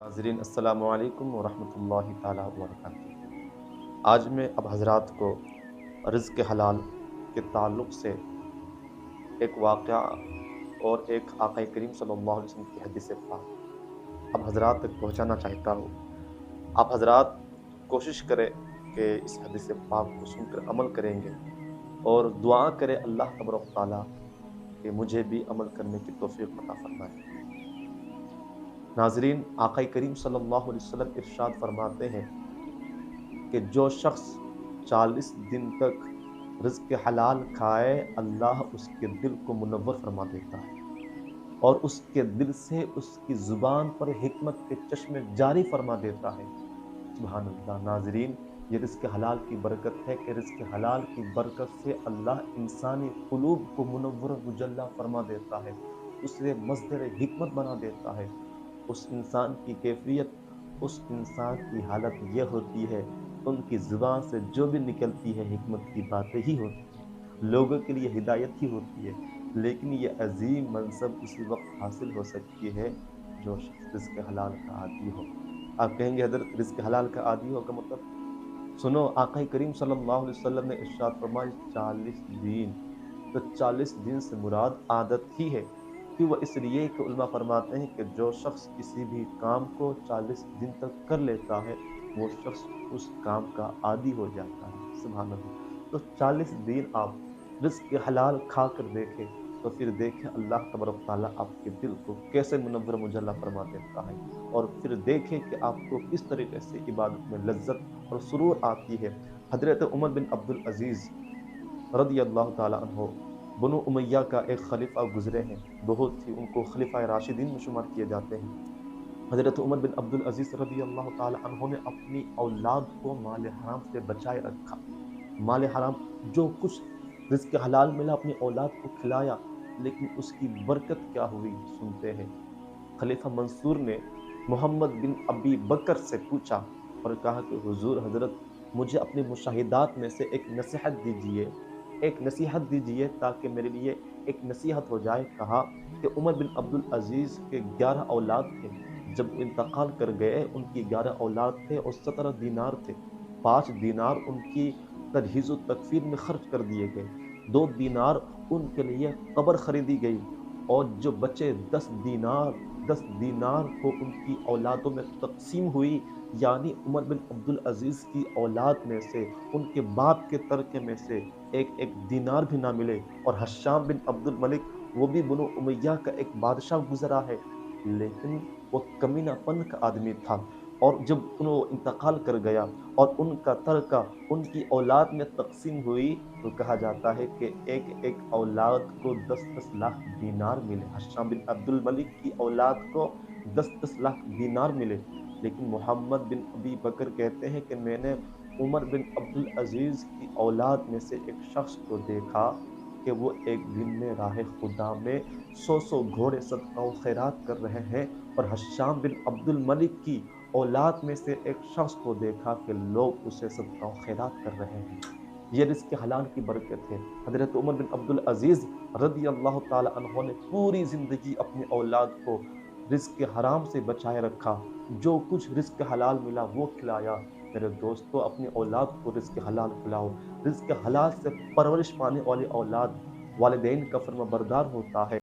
ناظرین السلام علیکم ورحمۃ اللہ تعالیٰ وبرکاتہ۔ آج میں اب حضرات کو رزق حلال کے تعلق سے ایک واقعہ اور ایک آقا کریم صلی اللہ علیہ وسلم کی حدیث پاک اب حضرات تک پہنچانا چاہتا ہوں۔ آپ حضرات کوشش کریں کہ اس حدیث پاک کو سن کر عمل کریں گے اور دعا کرے اللہ تبارک و تعالیٰ کہ مجھے بھی عمل کرنے کی توفیق عطا فرمائے۔ ناظرین، آقا کریم صلی اللہ علیہ وسلم ارشاد فرماتے ہیں کہ جو شخص 40 دن تک رزق حلال کھائے، اللہ اس کے دل کو منور فرما دیتا ہے اور اس کے دل سے اس کی زبان پر حکمت کے چشمے جاری فرما دیتا ہے۔ سبحان اللہ۔ ناظرین، یہ رزق حلال کی برکت ہے کہ رزق حلال کی برکت سے اللہ انسانی قلوب کو منور و مجلی فرما دیتا ہے، اسے مصدر حکمت بنا دیتا ہے۔ اس انسان کی کیفیت، اس انسان کی حالت یہ ہوتی ہے، ان کی زبان سے جو بھی نکلتی ہے حکمت کی باتیں ہی ہوتی ہیں، لوگوں کے لیے ہدایت ہی ہوتی ہے۔ لیکن یہ عظیم منصب اسی وقت حاصل ہو سکتی ہے جو شخص رزق حلال کا عادی ہو۔ آپ کہیں گے حضرت رزق حلال کا عادی ہو کا مطلب؟ سنو، آقا کریم صلی اللہ علیہ وسلم نے ارشاد فرمایا 40 دن، تو 40 دن سے مراد عادت ہی ہے۔ کہ وہ اس لیے کہ علماء فرماتے ہیں کہ جو شخص کسی بھی کام کو 40 دن تک کر لیتا ہے وہ شخص اس کام کا عادی ہو جاتا ہے۔ سبحان اللہ۔ تو 40 دن آپ رزق حلال کھا کر دیکھیں تو پھر دیکھیں اللہ تبارک تعالیٰ آپ کے دل کو کیسے منور مجلی فرما دیتا ہے، اور پھر دیکھیں کہ آپ کو کس طریقے سے عبادت میں لذت اور سرور آتی ہے۔ حضرت عمر بن عبد العزیز رضی اللہ تعالیٰ عنہ بنو امیہ کا ایک خلیفہ گزرے ہیں، بہت ہی ان کو خلیفہ راشدین میں شمار کیے جاتے ہیں۔ حضرت عمر بن عبد العزیز رضی اللہ تعالیٰ عنہ نے اپنی اولاد کو مال حرام سے بچائے رکھا۔ مال حرام جو کچھ رزق حلال ملا اپنی اولاد کو کھلایا، لیکن اس کی برکت کیا ہوئی سنتے ہیں۔ خلیفہ منصور نے محمد بن ابی بکر سے پوچھا اور کہا کہ حضور حضرت مجھے اپنے مشاہدات میں سے ایک نصیحت دیجئے تاکہ میرے لیے ایک نصیحت ہو جائے۔ کہا کہ عمر بن عبد العزیز کے 11 اولاد تھے، جب انتقال کر گئے ان کی 11 اولاد تھے اور 17 دینار تھے۔ 5 دینار ان کی تجہیز و تکفین میں خرچ کر دیے گئے، 2 دینار ان کے لیے قبر خریدی گئی، اور جو بچے 10 دینار کو ان کی اولادوں میں تقسیم ہوئی، یعنی عمر بن عبد العزیز کی اولاد میں سے ان کے باپ کے ترکے میں سے ایک دینار بھی نہ ملے۔ اور حشام بن عبد الملک، وہ بھی بنو امیہ کا ایک بادشاہ گزرا ہے، لیکن وہ کمینہ پن کا آدمی تھا، اور جب انہوں انتقال کر گیا اور ان کا ترکہ ان کی اولاد میں تقسیم ہوئی تو کہا جاتا ہے کہ ایک اولاد کو 10 لاکھ دینار ملے۔ حشام بن عبد الملک کی اولاد کو 10 لاکھ دینار ملے، لیکن محمد بن ابی بکر کہتے ہیں کہ میں نے عمر بن عبد العزیز کی اولاد میں سے ایک شخص کو دیکھا کہ وہ ایک دن میں راہ خدا میں 100 گھوڑے صدقہ و خیرات کر رہے ہیں، اور حشام بن عبد الملک کی اولاد میں سے ایک شخص کو دیکھا کہ لوگ اسے صدقہ و خیرات کر رہے ہیں۔ یہ رزق حلال کی برکت ہے۔ حضرت عمر بن عبد العزیز رضی اللہ تعالی عنہ نے پوری زندگی اپنی اولاد کو رزق حرام سے بچائے رکھا، جو کچھ رزق حلال ملا وہ کھلایا۔ میرے دوستو، اپنی اولاد کو رزق حلال کھلاؤ۔ رزق حلال سے پرورش پانے والی اولاد والدین کا فرما بردار ہوتا ہے۔